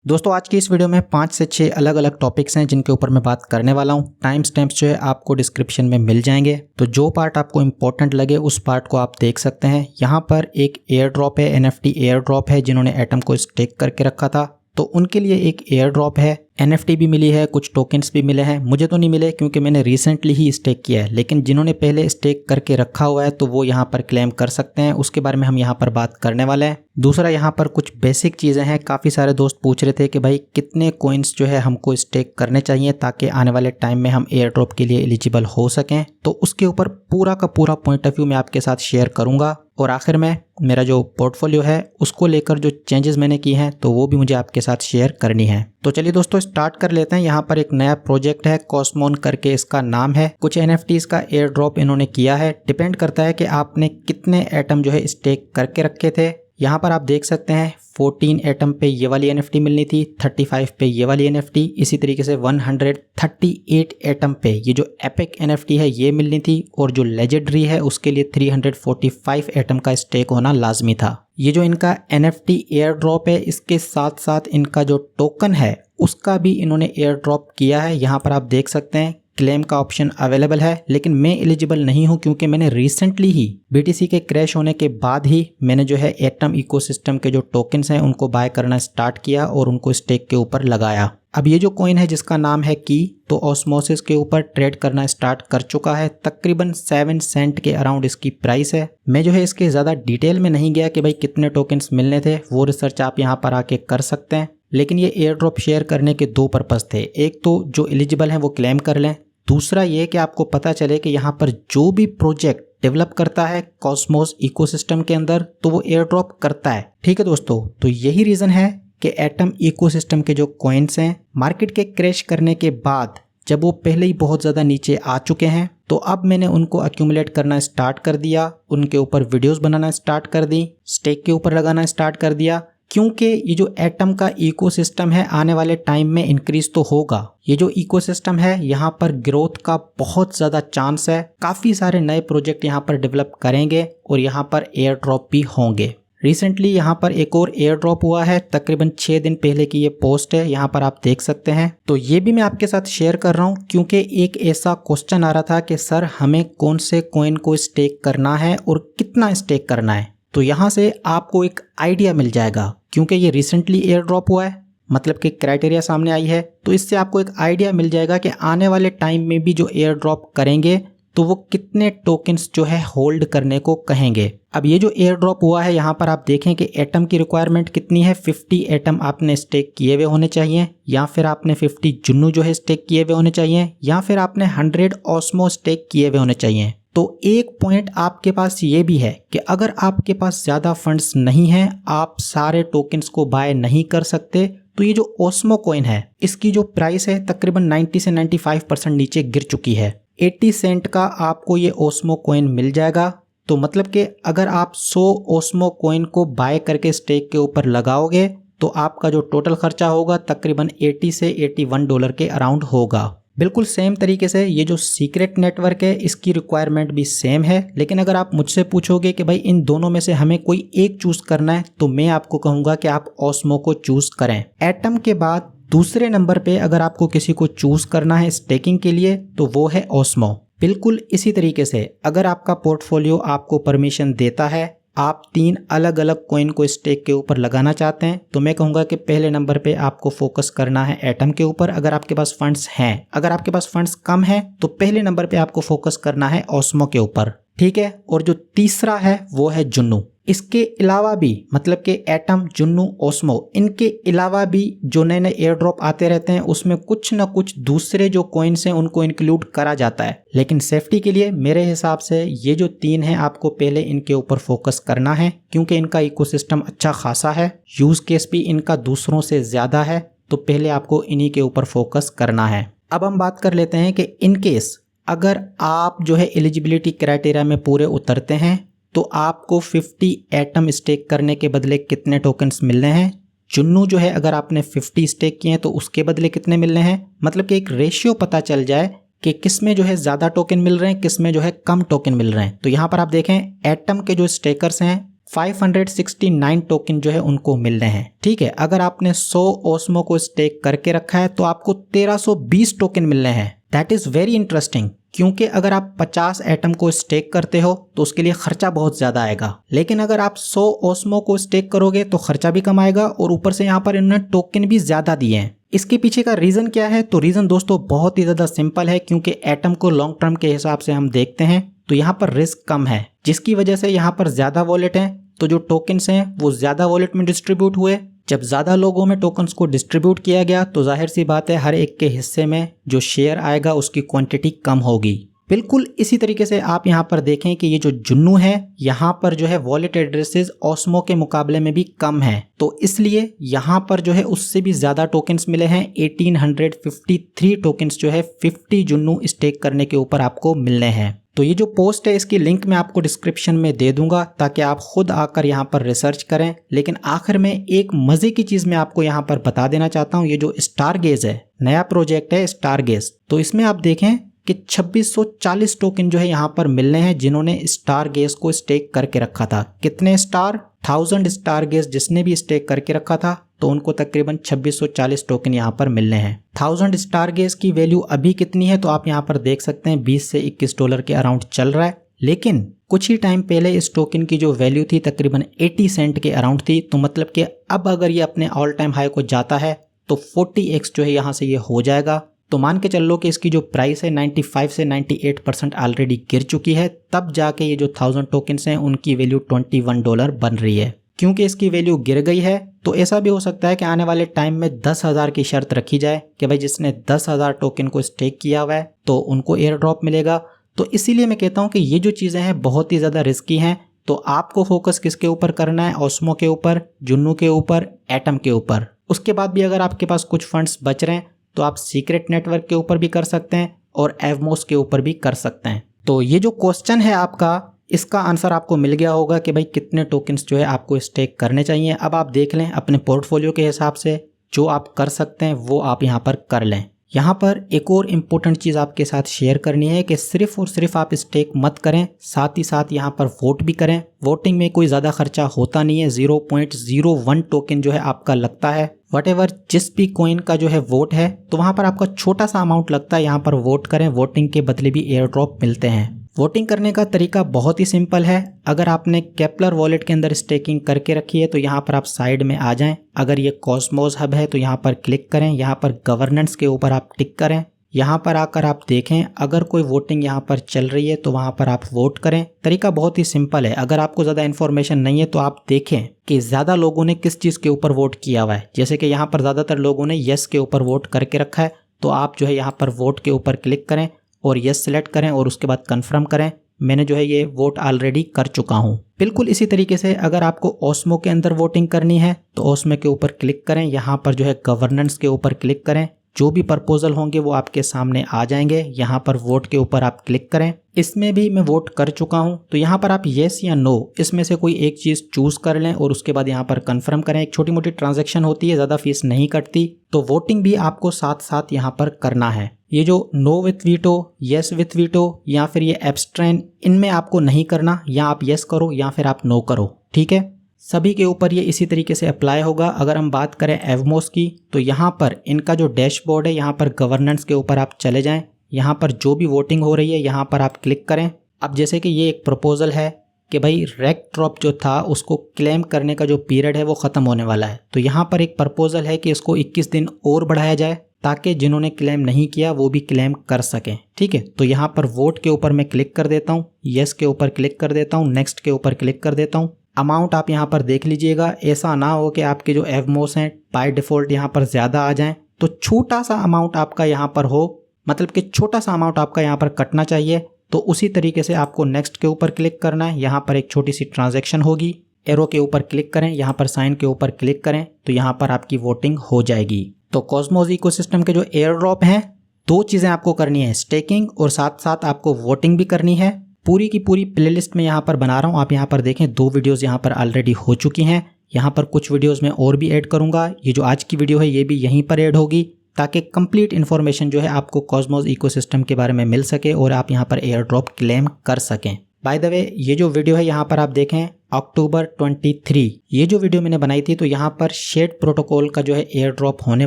दोस्तों आज की इस वीडियो में 5 से 6 अलग अलग टॉपिक्स हैं जिनके ऊपर मैं बात करने वाला हूं। टाइम स्टैम्प्स जो है आपको डिस्क्रिप्शन में मिल जाएंगे, तो जो पार्ट आपको इंपॉर्टेंट लगे उस पार्ट को आप देख सकते हैं। यहां पर एक एयर ड्रॉप है, NFT एयर ड्रॉप है, जिन्होंने एटम को स्टेक करके रखा था तो उनके लिए एक एयर ड्रॉप है। NFT भी मिली है, कुछ टोकन्स भी मिले हैं। मुझे तो नहीं मिले क्योंकि मैंने रिसेंटली ही स्टेक किया है, लेकिन जिन्होंने पहले स्टेक करके रखा हुआ है तो वो यहाँ पर क्लेम कर सकते हैं। उसके बारे में हम यहाँ पर बात करने वाले हैं। दूसरा यहाँ पर कुछ बेसिक चीज़ें हैं। काफ़ी सारे दोस्त पूछ रहे थे कि भाई कितने कॉइन्स जो है हमको स्टेक करने चाहिए ताकि आने वाले टाइम में हम एयर ड्रॉप के लिए एलिजिबल हो सकें। तो उसके ऊपर पूरा का पूरा पॉइंट ऑफ व्यू मैं आपके साथ शेयर करूँगा और आखिर में मेरा जो पोर्टफोलियो है उसको लेकर जो चेंजेस मैंने की हैं तो वो भी मुझे आपके साथ शेयर करनी है। तो चलिए दोस्तों स्टार्ट कर लेते हैं। यहाँ पर एक नया प्रोजेक्ट है, कॉस्मोन करके इसका नाम है। कुछ NFTs का एयर ड्रॉप इन्होंने किया है। डिपेंड करता है कि आपने कितने एटम जो है स्टेक करके रखे थे। यहाँ पर आप देख सकते हैं 14 एटम पे ये वाली NFT मिलनी थी, 35 पे ये वाली NFT, इसी तरीके से 138 एटम पे ये जो एपिक NFT है ये मिलनी थी और जो लेजेंडरी है उसके लिए 345 एटम का स्टेक होना लाजमी था। ये जो इनका NFT एयर ड्रॉप है इसके साथ साथ इनका जो टोकन है उसका भी इन्होंने एयर ड्रॉप किया है। यहाँ पर आप देख सकते हैं क्लेम का ऑप्शन अवेलेबल है, लेकिन मैं एलिजिबल नहीं हूं क्योंकि मैंने रिसेंटली ही BTC के क्रैश होने के बाद ही मैंने जो है एटम इकोसिस्टम के जो टोकन्स हैं उनको बाय करना स्टार्ट किया और उनको स्टेक के ऊपर लगाया। अब ये जो कॉइन है जिसका नाम है की, तो ऑस्मोसिस के ऊपर ट्रेड करना स्टार्ट कर चुका है। तकरीबन 7 सेंट के अराउंड इसकी प्राइस है। मैं जो है इसके ज़्यादा डिटेल में नहीं गया कि भाई कितने टोकन्स मिलने थे, वो रिसर्च आप यहाँ पर आके कर सकते हैं। लेकिन ये एयर ड्रॉप शेयर करने के दो पर्पज़ थे। एक तो जो एलिजिबल हैं वो क्लेम कर लें, दूसरा ये कि आपको पता चले कि यहाँ पर जो भी प्रोजेक्ट डेवलप करता है कॉस्मोस इकोसिस्टम के अंदर तो वो एयर ड्रॉप करता है। ठीक है दोस्तों, तो यही रीज़न है कि एटम इकोसिस्टम के जो कॉइन्स हैं मार्केट के क्रैश करने के बाद जब वो पहले ही बहुत ज़्यादा नीचे आ चुके हैं तो अब मैंने उनको अक्यूमुलेट करना स्टार्ट कर दिया, उनके ऊपर वीडियोस बनाना स्टार्ट कर दी, स्टेक के ऊपर लगाना स्टार्ट कर दिया, क्योंकि ये जो एटम का इकोसिस्टम है आने वाले टाइम में इंक्रीज तो होगा। ये जो इकोसिस्टम है यहाँ पर ग्रोथ का बहुत ज़्यादा चांस है। काफ़ी सारे नए प्रोजेक्ट यहाँ पर डेवलप करेंगे और यहाँ पर एयर ड्रॉप भी होंगे। रिसेंटली यहाँ पर एक और एयर ड्रॉप हुआ है, तकरीबन 6 दिन पहले की ये पोस्ट है, यहाँ पर आप देख सकते हैं। तो ये भी मैं आपके साथ शेयर कर रहा हूँ क्योंकि एक ऐसा क्वेश्चन आ रहा था कि सर हमें कौन से कॉइन को स्टेक करना है और कितना स्टेक करना है। तो यहाँ से आपको एक आइडिया मिल जाएगा क्योंकि ये रिसेंटली एयर ड्रॉप हुआ है, मतलब कि क्राइटेरिया सामने आई है, तो इससे आपको एक आइडिया मिल जाएगा कि आने वाले टाइम में भी जो एयर ड्रॉप करेंगे तो वो कितने टोकन्स जो है होल्ड करने को कहेंगे। अब ये जो एयर ड्रॉप हुआ है यहाँ पर आप देखें कि एटम की रिक्वायरमेंट कितनी है। 50 एटम आपने स्टेक किए हुए होने चाहिए, या फिर आपने 50 जुन्नू जो है स्टेक किए हुए होने चाहिए, या फिर आपने 100 ऑस्मो स्टेक किए हुए होने चाहिए। तो एक पॉइंट आपके पास ये भी है कि अगर आपके पास ज़्यादा फंड्स नहीं हैं, आप सारे टोकन्स को बाय नहीं कर सकते, तो ये जो ऑस्मो कॉइन है इसकी जो प्राइस है तकरीबन 90 से 95% नीचे गिर चुकी है। 80 सेंट का आपको ये ऑस्मो कॉइन मिल जाएगा। तो मतलब कि अगर आप 100 ऑस्मो कॉइन को बाय करके स्टेक के ऊपर लगाओगे तो आपका जो टोटल खर्चा होगा तकरीबन 80 से 81 डॉलर के अराउंड होगा। बिल्कुल सेम तरीके से ये जो सीक्रेट नेटवर्क है इसकी रिक्वायरमेंट भी सेम है। लेकिन अगर आप मुझसे पूछोगे कि भाई इन दोनों में से हमें कोई एक चूज करना है तो मैं आपको कहूँगा कि आप ऑस्मो को चूज करें। एटम के बाद दूसरे नंबर पे अगर आपको किसी को चूज करना है स्टेकिंग के लिए तो वो है ऑस्मो। बिल्कुल इसी तरीके से अगर आपका पोर्टफोलियो आपको परमिशन देता है, आप 3 अलग अलग कॉइन को स्टेक के ऊपर लगाना चाहते हैं, तो मैं कहूँगा कि पहले नंबर पे आपको फोकस करना है एटम के ऊपर अगर आपके पास फंड्स हैं। अगर आपके पास फंड्स कम हैं तो पहले नंबर पे आपको फोकस करना है ऑस्मो के ऊपर। ठीक है, और जो तीसरा है वो है जुन्नू। इसके अलावा भी मतलब कि एटम, जुन्नू, ऑस्मो, इनके अलावा भी जो नए नए एयर ड्रॉप आते रहते हैं उसमें कुछ ना कुछ दूसरे जो कॉइन्स हैं उनको इंक्लूड करा जाता है। लेकिन सेफ्टी के लिए मेरे हिसाब से ये जो 3 हैं आपको पहले इनके ऊपर फोकस करना है क्योंकि इनका इकोसिस्टम अच्छा खासा है, यूज केस भी इनका दूसरों से ज़्यादा है, तो पहले आपको इन्हीं के ऊपर फोकस करना है। अब हम बात कर लेते हैं कि इन केस अगर आप जो है एलिजिबिलिटी क्राइटेरिया में पूरे उतरते हैं तो आपको 50 एटम स्टेक करने के बदले कितने टोकन्स मिलने हैं। जुन्नू जो है अगर आपने 50 स्टेक किए हैं तो उसके बदले कितने मिलने हैं, मतलब कि एक रेशियो पता चल जाए कि किस में जो है ज़्यादा टोकन मिल रहे हैं, किस में जो है कम टोकन मिल रहे हैं। तो यहाँ पर आप देखें एटम के जो स्टेकर्स हैं 569 टोकन जो है उनको मिल रहे हैं। ठीक है, अगर आपने 100 ओस्मो को स्टेक करके रखा है तो आपको 1320 टोकन मिल रहे हैं। दैट इज वेरी इंटरेस्टिंग, क्योंकि अगर आप 50 एटम को स्टेक करते हो तो उसके लिए खर्चा बहुत ज्यादा आएगा, लेकिन अगर आप 100 ओस्मो को स्टेक करोगे तो खर्चा भी कम आएगा और ऊपर से यहाँ पर इन्होंने टोकन भी ज्यादा दिए हैं। इसके पीछे का रीजन क्या है? तो रीजन दोस्तों बहुत ही ज्यादा सिंपल है, क्योंकि एटम को लॉन्ग टर्म के हिसाब से हम देखते हैं तो यहाँ पर रिस्क कम है, जिसकी वजह से यहाँ पर ज्यादा वॉलेट हैं, तो जो टोकन्स हैं वो ज्यादा वॉलेट में डिस्ट्रीब्यूट हुए। जब ज्यादा लोगों में टोकन्स को डिस्ट्रीब्यूट किया गया तो जाहिर सी बात है हर एक के हिस्से में जो शेयर आएगा उसकी क्वांटिटी कम होगी। बिल्कुल इसी तरीके से आप यहाँ पर देखें कि ये जो जुन्नू है यहाँ पर जो है वॉलेट एड्रेसेस ओस्मो के मुकाबले में भी कम है, तो इसलिए यहाँ पर जो है उससे भी ज्यादा टोकन्स मिले हैं। 1853 टोकन्स जो है 50 जुन्नू स्टेक करने के ऊपर आपको मिलने हैं। तो ये जो पोस्ट है इसकी लिंक मैं आपको डिस्क्रिप्शन में दे दूंगा ताकि आप खुद आकर यहाँ पर रिसर्च करें। लेकिन आखिर में एक मजे की चीज मैं आपको यहाँ पर बता देना चाहता हूँ। ये जो स्टारगेज है, नया प्रोजेक्ट है स्टारगेज, तो इसमें आप देखें कि 2640 टोकन जो है यहाँ पर मिलने हैं जिन्होंने स्टारगेज को स्टेक करके रखा था। कितने स्टार? 1000 स्टारगेज जिसने भी स्टेक करके रखा था तो उनको तकरीबन 2640 टोकन यहाँ पर मिलने हैं। 1000 स्टारगेज की वैल्यू अभी कितनी है तो आप यहाँ पर देख सकते हैं 20 से 21 डॉलर के अराउंड चल रहा है, लेकिन कुछ ही टाइम पहले इस टोकन की जो वैल्यू थी तकरीबन 80 सेंट के अराउंड थी। तो मतलब कि अब अगर ये अपने ऑल टाइम हाई को जाता है तो 40x जो है यहाँ से ये हो जाएगा। तो मान के चल लो कि इसकी जो प्राइस है 95 से 98% ऑलरेडी गिर चुकी है, तब जाके ये जो 1000 टोकन्स हैं उनकी वैल्यू 21 डॉलर बन रही है। क्योंकि इसकी वैल्यू गिर गई है तो ऐसा भी हो सकता है कि आने वाले टाइम में 10,000 की शर्त रखी जाए कि भाई जिसने 10,000 टोकन को स्टेक किया हुआ है तो उनको एयर ड्रॉप मिलेगा। तो इसीलिए मैं कहता हूँ कि ये जो चीज़ें हैं बहुत ही ज़्यादा रिस्की हैं। तो आपको फोकस किसके ऊपर करना है? ओस्मो के ऊपर, जुन्नू के ऊपर, एटम के ऊपर। उसके बाद भी अगर आपके पास कुछ फंड्स बच रहे हैं तो आप सीक्रेट नेटवर्क के ऊपर भी कर सकते हैं और एवमोस के ऊपर भी कर सकते हैं। तो ये जो क्वेश्चन है आपका, इसका आंसर आपको मिल गया होगा कि भाई कितने टोकन्स जो है आपको स्टेक करने चाहिए। अब आप देख लें अपने पोर्टफोलियो के हिसाब से जो आप कर सकते हैं वो आप यहाँ पर कर लें। यहाँ पर एक और इम्पोर्टेंट चीज़ आपके साथ शेयर करनी है कि सिर्फ और सिर्फ आप स्टेक मत करें, साथ ही साथ यहाँ पर वोट भी करें। वोटिंग में कोई ज़्यादा खर्चा होता नहीं है, 0.01 टोकन जो है आपका लगता है। वटेवर जिस भी कॉइन का जो है वोट है तो वहाँ पर आपका छोटा सा अमाउंट लगता है। यहाँ पर वोट करें, वोटिंग के बदले भी एयर ड्रॉप मिलते हैं। वोटिंग करने का तरीका बहुत ही सिंपल है। अगर आपने केपलर वॉलेट के अंदर स्टेकिंग करके रखी है तो यहाँ पर आप साइड में आ जाएं। अगर ये कॉस्मोस हब है तो यहाँ पर क्लिक करें, यहाँ पर गवर्नेंस के ऊपर आप टिक करें। यहाँ पर आकर आप देखें अगर कोई वोटिंग यहाँ पर चल रही है तो वहाँ पर आप वोट करें। तरीका बहुत ही सिंपल है। अगर आपको ज़्यादा इन्फॉर्मेशन नहीं है तो आप देखें कि ज़्यादा लोगों ने किस चीज़ के ऊपर वोट किया हुआ है। जैसे कि यहाँ पर ज़्यादातर लोगों ने येस के ऊपर वोट करके रखा है, तो आप जो है यहाँ पर वोट के ऊपर क्लिक करें और येस सेलेक्ट करें और उसके बाद कन्फर्म करें मैंने जो है ये वोट ऑलरेडी कर चुका हूँ। बिल्कुल इसी तरीके से अगर आपको ओस्मो के अंदर वोटिंग करनी है तो ओस्मो के ऊपर क्लिक करें, यहाँ पर जो है गवर्नेंस के ऊपर क्लिक करें। जो भी प्रपोजल होंगे वो आपके सामने आ जाएंगे। यहाँ पर वोट के ऊपर आप क्लिक करें। इसमें भी मैं वोट कर चुका हूँ, तो यहाँ पर आप येस या नो इसमें से कोई एक चीज़ चूज कर लें और उसके बाद यहाँ पर कंफर्म करें। एक छोटी मोटी ट्रांजैक्शन होती है, ज़्यादा फीस नहीं कटती। तो वोटिंग भी आपको साथ साथ यहाँ पर करना है। ये जो know with veto, yes with veto या फिर ये एब्स्ट्रेन, इनमें आपको नहीं करना। या आप येस करो या फिर आप नो करो, ठीक है। सभी के ऊपर ये इसी तरीके से अप्लाई होगा। अगर हम बात करें एवमोस की तो यहाँ पर इनका जो डैशबोर्ड है, यहाँ पर गवर्नेंस के ऊपर आप चले जाएं। यहाँ पर जो भी वोटिंग हो रही है यहाँ पर आप क्लिक करें। अब जैसे कि ये एक प्रपोजल है कि भाई रेक ड्रॉप जो था उसको क्लेम करने का जो पीरियड है वो ख़त्म होने वाला है, तो यहाँ पर एक प्रपोजल है कि इसको 21 दिन और बढ़ाया जाए ताकि जिन्होंने क्लेम नहीं किया वो भी क्लेम कर सकें, ठीक है। तो यहाँ पर वोट के ऊपर मैं क्लिक कर देता हूँ, येस के ऊपर क्लिक कर देता हूँ, नेक्स्ट के ऊपर क्लिक कर देता हूँ। अमाउंट आप यहाँ पर देख लीजिएगा, ऐसा ना हो कि आपके जो एवमोस हैं बाय डिफ़ॉल्ट यहाँ पर ज़्यादा आ जाएं। तो छोटा सा अमाउंट आपका यहाँ पर हो, मतलब कि छोटा सा अमाउंट आपका यहाँ पर कटना चाहिए। तो उसी तरीके से आपको नेक्स्ट के ऊपर क्लिक करना है। यहाँ पर एक छोटी सी ट्रांजैक्शन होगी, एरो के ऊपर क्लिक करें, यहाँ पर साइन के ऊपर क्लिक करें तो यहाँ पर आपकी वोटिंग हो जाएगी। तो कॉस्मोस इकोसिस्टम के जो एयर ड्रॉप हैं, दो चीज़ें आपको करनी है, स्टेकिंग और साथ साथ आपको वोटिंग भी करनी है। पूरी की पूरी प्लेलिस्ट में यहाँ पर बना रहा हूँ, आप यहाँ पर देखें 2 वीडियोज़ यहाँ पर ऑलरेडी हो चुकी हैं। यहाँ पर कुछ वीडियोज़ में और भी ऐड करूँगा। ये जो आज की वीडियो है ये भी यहीं पर ऐड होगी ताकि कंप्लीट इन्फॉर्मेशन जो है आपको कॉस्मोस इकोसिस्टम के बारे में मिल सके और आप यहाँ पर एयर ड्रॉप क्लेम कर सकें। बाय द वे ये जो वीडियो है यहाँ पर आप देखें अक्टूबर 23, ये जो वीडियो मैंने बनाई थी तो यहाँ पर शेड प्रोटोकॉल का जो है एयर ड्रॉप होने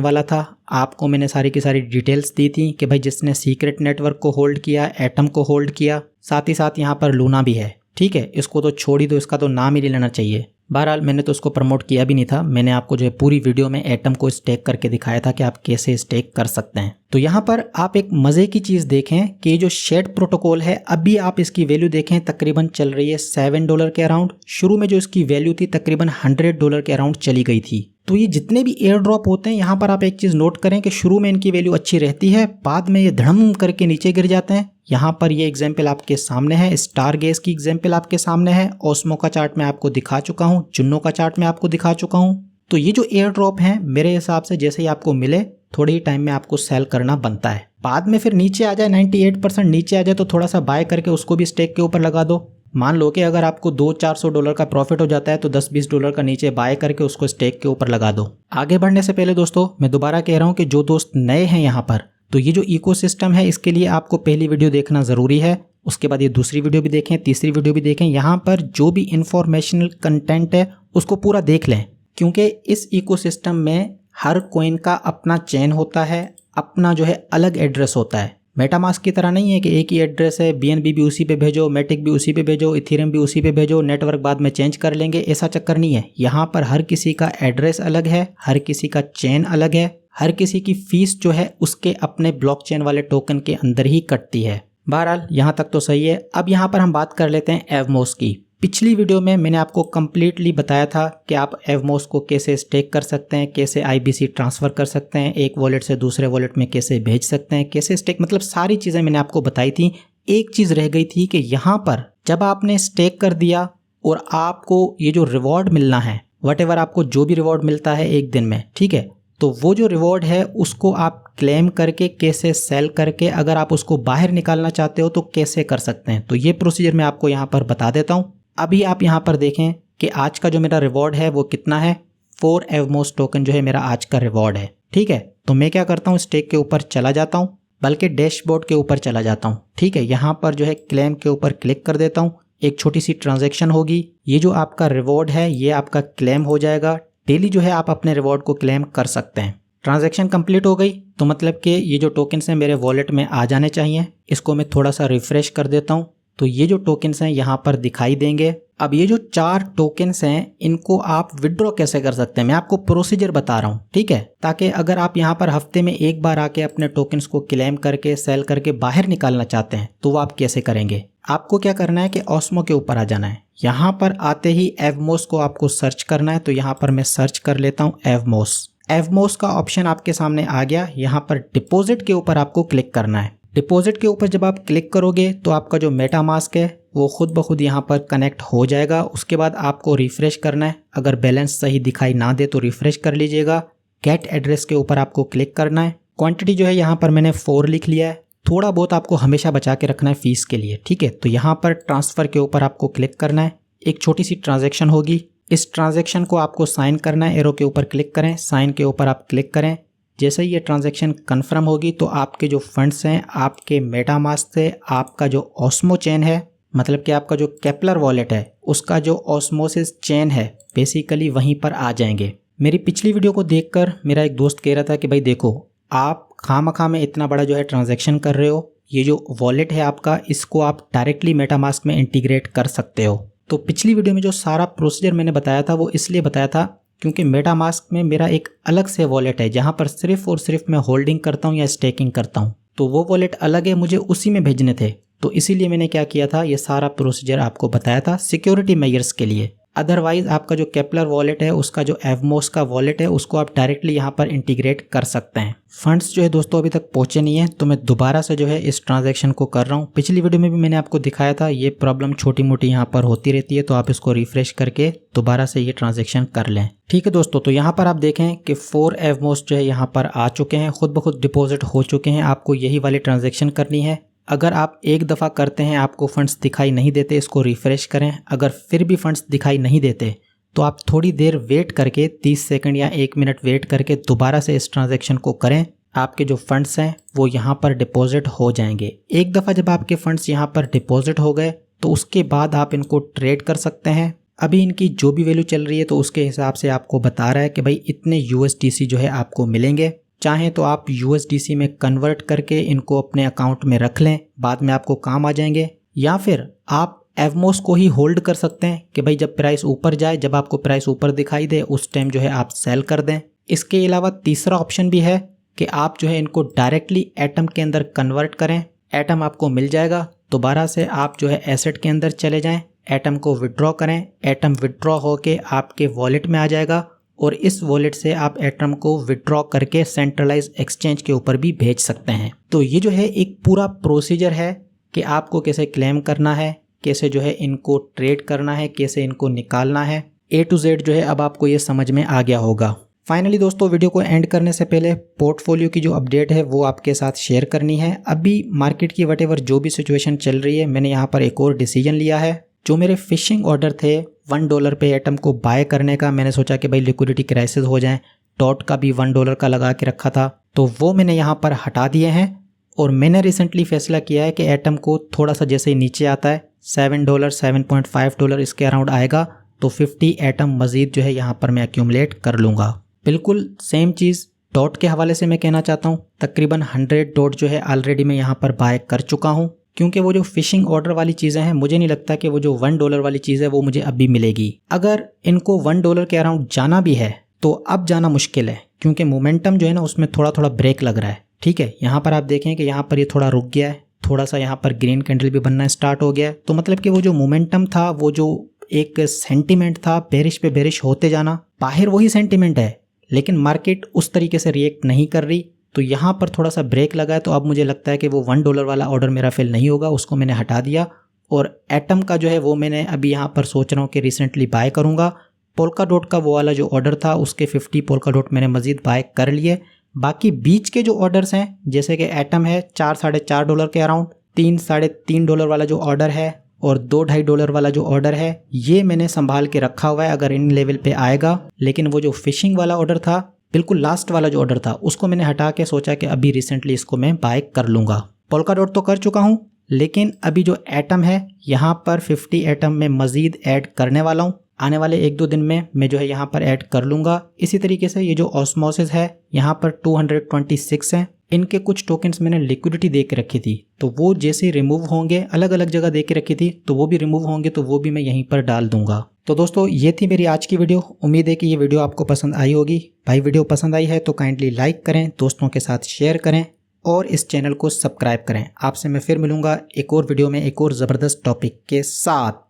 वाला था। आपको मैंने सारी की सारी डिटेल्स दी थी कि भाई जिसने सीक्रेट नेटवर्क को होल्ड किया, एटम को होल्ड किया, साथ ही साथ यहाँ पर लूना भी है। ठीक है, इसको तो छोड़ ही दो, इसका तो नाम ही नहीं लेना चाहिए। बहरहाल मैंने तो उसको प्रमोट किया भी नहीं था, मैंने आपको जो है पूरी वीडियो में एटम को स्टेक करके दिखाया था कि आप कैसे स्टेक कर सकते हैं। तो यहाँ पर आप एक मजे की चीज देखें कि ये जो शेड प्रोटोकॉल है, अभी आप इसकी वैल्यू देखें तकरीबन चल रही है $7 के अराउंड। शुरू में जो इसकी वैल्यू थी तकरीबन $100 के अराउंड चली गई थी। तो ये जितने भी एयर ड्रॉप होते हैं यहाँ पर आप एक चीज नोट करें कि शुरू में इनकी वैल्यू अच्छी रहती है, बाद में ये धड़म करके नीचे गिर जाते हैं। यहाँ पर ये एग्जाम्पल आपके सामने है, स्टार गेस की एग्जाम्पल आपके सामने है, ओस्मो का चार्ट मैं आपको दिखा चुका हूँ, जुन्नो का चार्ट मैं आपको दिखा चुका हूँ। तो ये जो एयर ड्रॉप है मेरे हिसाब से जैसे ही आपको मिले थोड़े ही टाइम में आपको सेल करना बनता है। बाद में फिर नीचे आ जाए 98% नीचे आ जाए तो थोड़ा सा बाय करके उसको भी स्टेक के ऊपर लगा दो। मान लो कि अगर आपको $200-400 का प्रॉफिट हो जाता है तो $10-20 का नीचे बाय करके उसको स्टेक के ऊपर लगा दो। आगे बढ़ने से पहले दोस्तों मैं दोबारा कह रहा हूँ कि जो दोस्त नए हैं यहाँ पर, तो ये जो इकोसिस्टम है इसके लिए आपको पहली वीडियो देखना ज़रूरी है, उसके बाद ये दूसरी वीडियो भी देखें, तीसरी वीडियो भी देखें। यहाँ पर जो भी इंफॉर्मेशनल कंटेंट है उसको पूरा देख लें, क्योंकि इस इकोसिस्टम में हर कॉइन का अपना चेन होता है, अपना जो है अलग एड्रेस होता है। मेटामास्क की तरह नहीं है कि एक ही एड्रेस है, BNB भी उसी पे भेजो, मैटिक भी उसी पे भेजो, इथेरियम भी उसी पे भेजो, नेटवर्क बाद में चेंज कर लेंगे, ऐसा चक्कर नहीं है। यहाँ पर हर किसी का एड्रेस अलग है, हर किसी का चेन अलग है, हर किसी की फीस जो है उसके अपने ब्लॉकचेन वाले टोकन के अंदर ही कटती है। बहरहाल यहाँ तक तो सही है। अब यहाँ पर हम बात कर लेते हैं एवमोस की। पिछली वीडियो में मैंने आपको कम्प्लीटली बताया था कि आप एवमोस को कैसे स्टेक कर सकते हैं, कैसे IBC ट्रांसफ़र कर सकते हैं, एक वॉलेट से दूसरे वॉलेट में कैसे भेज सकते हैं, कैसे स्टेक, मतलब सारी चीज़ें मैंने आपको बताई थी। एक चीज़ रह गई थी कि यहाँ पर जब आपने स्टेक कर दिया और आपको ये जो रिवॉर्ड मिलना है, वटेवर आपको जो भी रिवॉर्ड मिलता है एक दिन में, ठीक है, तो वो जो रिवॉर्ड है उसको आप क्लेम करके कैसे सेल करके अगर आप उसको बाहर निकालना चाहते हो तो कैसे कर सकते हैं। तो ये प्रोसीजर मैं आपको यहाँ पर बता देता हूँ। अभी आप यहाँ पर देखें कि आज का जो मेरा रिवॉर्ड है वो कितना है, 4 एवमोस टोकन जो है मेरा आज का रिवॉर्ड है। ठीक है, तो मैं क्या करता हूँ, स्टेक के ऊपर चला जाता हूँ, बल्कि डैशबोर्ड के ऊपर चला जाता हूँ। ठीक है, यहाँ पर जो है क्लेम के ऊपर क्लिक कर देता हूँ, एक छोटी सी ट्रांजेक्शन होगी, ये जो आपका रिवॉर्ड है ये आपका क्लेम हो जाएगा। डेली जो है आप अपने रिवॉर्ड को क्लेम कर सकते हैं। ट्रांजैक्शन कंप्लीट हो गई तो मतलब कि ये जो टोकन्स हैं मेरे वॉलेट में आ जाने चाहिए। इसको मैं थोड़ा सा रिफ्रेश कर देता हूँ तो ये जो टोकन्स हैं यहाँ पर दिखाई देंगे। अब ये जो 4 टोकन्स हैं इनको आप विड्रॉ कैसे कर सकते हैं, मैं आपको प्रोसीजर बता रहा हूँ, ठीक है, ताकि अगर आप यहाँ पर हफ्ते में एक बार आके अपने टोकन्स को क्लेम करके सेल करके बाहर निकालना चाहते हैं तो वो आप कैसे करेंगे। आपको क्या करना है कि ओस्मो के ऊपर आ जाना है। यहाँ पर आते ही एवमोस को आपको सर्च करना है, तो यहाँ पर मैं सर्च कर लेता हूँ एवमोस। एवमोस का ऑप्शन आपके सामने आ गया। यहाँ पर डिपॉजिट के ऊपर आपको क्लिक करना है। डिपॉजिट के ऊपर जब आप क्लिक करोगे तो आपका जो मेटामास्क है वो खुद ब खुद यहाँ पर कनेक्ट हो जाएगा। उसके बाद आपको रिफ्रेश करना है, अगर बैलेंस सही दिखाई ना दे तो रिफ्रेश कर लीजिएगा। गेट एड्रेस के ऊपर आपको क्लिक करना है। क्वांटिटी जो है यहाँ पर मैंने 4 लिख लिया है, थोड़ा बहुत आपको हमेशा बचा के रखना है फीस के लिए, ठीक है। तो यहाँ पर ट्रांसफ़र के ऊपर आपको क्लिक करना है, एक छोटी सी ट्रांजैक्शन होगी, इस ट्रांजैक्शन को आपको साइन करना है। एरो के ऊपर क्लिक करें, साइन के ऊपर आप क्लिक करें। जैसे ही ये ट्रांजैक्शन कंफर्म होगी तो आपके जो फंड्स हैं आपके मेटामास्क से आपका जो ओस्मो चेन है, मतलब कि आपका जो केपलर वॉलेट है उसका जो ओस्मोसिस चेन है बेसिकली वहीं पर आ जाएंगे। मेरी पिछली वीडियो को देखकर मेरा एक दोस्त कह रहा था कि भाई देखो आप खामखा में इतना बड़ा जो है ट्रांजैक्शन कर रहे हो, ये जो वॉलेट है आपका इसको आप डायरेक्टली मेटामास्क में इंटीग्रेट कर सकते हो। तो पिछली वीडियो में जो सारा प्रोसीजर मैंने बताया था वो इसलिए बताया था क्योंकि मेटामास्क में मेरा एक अलग से वॉलेट है जहाँ पर सिर्फ और सिर्फ मैं होल्डिंग करता हूँ या स्टेकिंग करता हूँ, तो वो वॉलेट अलग है, मुझे उसी में भेजने थे। तो इसीलिए मैंने क्या किया था, ये सारा प्रोसीजर आपको बताया था सिक्योरिटी मेजर्स के लिए। अदरवाइज आपका जो केपलर वॉलेट है उसका जो एवमोस का वॉलेट है उसको आप डायरेक्टली यहाँ पर इंटीग्रेट कर सकते हैं। फंड्स जो है दोस्तों अभी तक पहुँचे नहीं है तो मैं दोबारा से जो है इस ट्रांजैक्शन को कर रहा हूँ। पिछली वीडियो में भी मैंने आपको दिखाया था, ये प्रॉब्लम छोटी मोटी यहाँ पर होती रहती है, तो आप इसको रिफ्रेश करके दोबारा से ये ट्रांजैक्शन कर लें। ठीक है दोस्तों, तो यहाँ पर आप देखें कि 4 एवमोस जो है यहाँ पर आ चुके हैं, खुद ब खुद डिपॉजिट हो चुके हैं। आपको यही वाली ट्रांजैक्शन करनी है। अगर आप एक दफ़ा करते हैं आपको फंड्स दिखाई नहीं देते, इसको रिफ़्रेश करें। अगर फिर भी फंड्स दिखाई नहीं देते तो आप थोड़ी देर वेट करके 30 सेकंड या 1 मिनट वेट करके दोबारा से इस ट्रांजैक्शन को करें। आपके जो फंड्स हैं वो यहाँ पर डिपॉजिट हो जाएंगे। एक दफ़ा जब आपके फंड्स यहाँ पर डिपॉजिट हो गए तो उसके बाद आप इनको ट्रेड कर सकते हैं। अभी इनकी जो भी वैल्यू चल रही है तो उसके हिसाब से आपको बता रहा है कि भाई इतने USDC जो है आपको मिलेंगे। चाहें तो आप USDC में कन्वर्ट करके इनको अपने अकाउंट में रख लें, बाद में आपको काम आ जाएंगे, या फिर आप एवमोस को ही होल्ड कर सकते हैं कि भाई जब प्राइस ऊपर जाए, जब आपको प्राइस ऊपर दिखाई दे उस टाइम जो है आप सेल कर दें। इसके अलावा तीसरा ऑप्शन भी है कि आप जो है इनको डायरेक्टली एटम के अंदर कन्वर्ट करें। एटम आपको मिल जाएगा, दोबारा से आप जो है एसेट के अंदर चले जाएं, एटम को विड्रॉ करें, एटम विड्रॉ होके आपके वॉलेट में आ जाएगा और इस वॉलेट से आप एटम को विड्रॉ करके सेंट्रलाइज एक्सचेंज के ऊपर भी भेज सकते हैं। तो ये जो है एक पूरा प्रोसीजर है कि आपको कैसे क्लेम करना है, कैसे जो है इनको ट्रेड करना है, कैसे इनको निकालना है। A to Z जो है अब आपको ये समझ में आ गया होगा। फाइनली दोस्तों, वीडियो को एंड करने से पहले पोर्टफोलियो की जो अपडेट है वो आपके साथ शेयर करनी है। अभी मार्केट की वटेवर जो भी सिचुएशन चल रही है, मैंने यहाँ पर एक और डिसीजन लिया है। जो मेरे फिशिंग ऑर्डर थे $1 पे एटम को बाय करने का, मैंने सोचा कि भाई लिक्विडिटी क्राइसिस हो जाए, डॉट का भी $1 का लगा के रखा था, तो वो मैंने यहाँ पर हटा दिए हैं। और मैंने रिसेंटली फैसला किया है कि एटम को थोड़ा सा जैसे ही नीचे आता है $7, $7.5 इसके अराउंड आएगा तो 50 एटम मज़ीद जो है यहाँ पर मैं एक्यूमुलेट कर लूँगा। बिल्कुल सेम चीज़ डॉट के हवाले से मैं कहना चाहता हूँ। तकरीबन 100 डॉट जो है ऑलरेडी मैं यहाँ पर बाय कर चुका हूँ, क्योंकि वो जो फिशिंग ऑर्डर वाली चीज़ें हैं मुझे नहीं लगता कि वो जो $1 वाली चीज़ है वो मुझे अभी मिलेगी। अगर इनको $1 के अराउंड जाना भी है तो अब जाना मुश्किल है, क्योंकि मोमेंटम जो है ना उसमें थोड़ा थोड़ा ब्रेक लग रहा है। ठीक है, यहाँ पर आप देखें कि यहाँ पर ये थोड़ा रुक गया है, थोड़ा सा यहाँ पर ग्रीन कैंडल भी बनना स्टार्ट हो गया है। तो मतलब कि वो जो मोमेंटम था, वो जो एक सेंटिमेंट था बेरिश पे बेरिश होते जाना, बाहर वही सेंटिमेंट है लेकिन मार्केट उस तरीके से रिएक्ट नहीं कर रही। तो यहाँ पर थोड़ा सा ब्रेक लगा है, तो अब मुझे लगता है कि वो $1 वाला ऑर्डर मेरा फिल नहीं होगा, उसको मैंने हटा दिया। और एटम का जो है वो मैंने अभी यहाँ पर सोच रहा हूँ कि रिसेंटली बाय करूँगा। पोल्का डॉट का वो वाला जो ऑर्डर था उसके 50 पोल्का डॉट मैंने मज़ीद बाय कर लिए। बाकी बीच के जो ऑर्डर्स हैं, जैसे कि एटम है $4-4.5 के अराउंड, $3-3.5 वाला जो ऑर्डर है और $2-2.5 वाला जो ऑर्डर है, ये मैंने संभाल के रखा हुआ है अगर इन लेवल पे आएगा। लेकिन वो जो फिशिंग वाला ऑर्डर था, बिल्कुल लास्ट वाला जो ऑर्डर था, उसको मैंने हटा के सोचा कि अभी रिसेंटली इसको मैं बाय कर लूँगा। पोल्का डॉट तो कर चुका हूँ, लेकिन अभी जो एटम है यहाँ पर 50 एटम में मज़ीद ऐड करने वाला हूँ। आने वाले 1-2 दिन में मैं जो है यहाँ पर ऐड कर लूँगा। इसी तरीके से ये जो ऑस्मोसिस है यहाँ पर 226 हैं, इनके कुछ टोकन्स मैंने लिक्विडिटी दे के रखी थी, तो वो जैसे रिमूव होंगे, अलग अलग जगह दे के रखी थी तो वो भी रिमूव होंगे, तो वो भी मैं यहीं पर डाल दूंगा। तो दोस्तों ये थी मेरी आज की वीडियो। उम्मीद है कि ये वीडियो आपको पसंद आई होगी। भाई वीडियो पसंद आई है तो काइंडली लाइक करें, दोस्तों के साथ शेयर करें और इस चैनल को सब्सक्राइब करें। आपसे मैं फिर मिलूंगा एक और वीडियो में एक और ज़बरदस्त टॉपिक के साथ।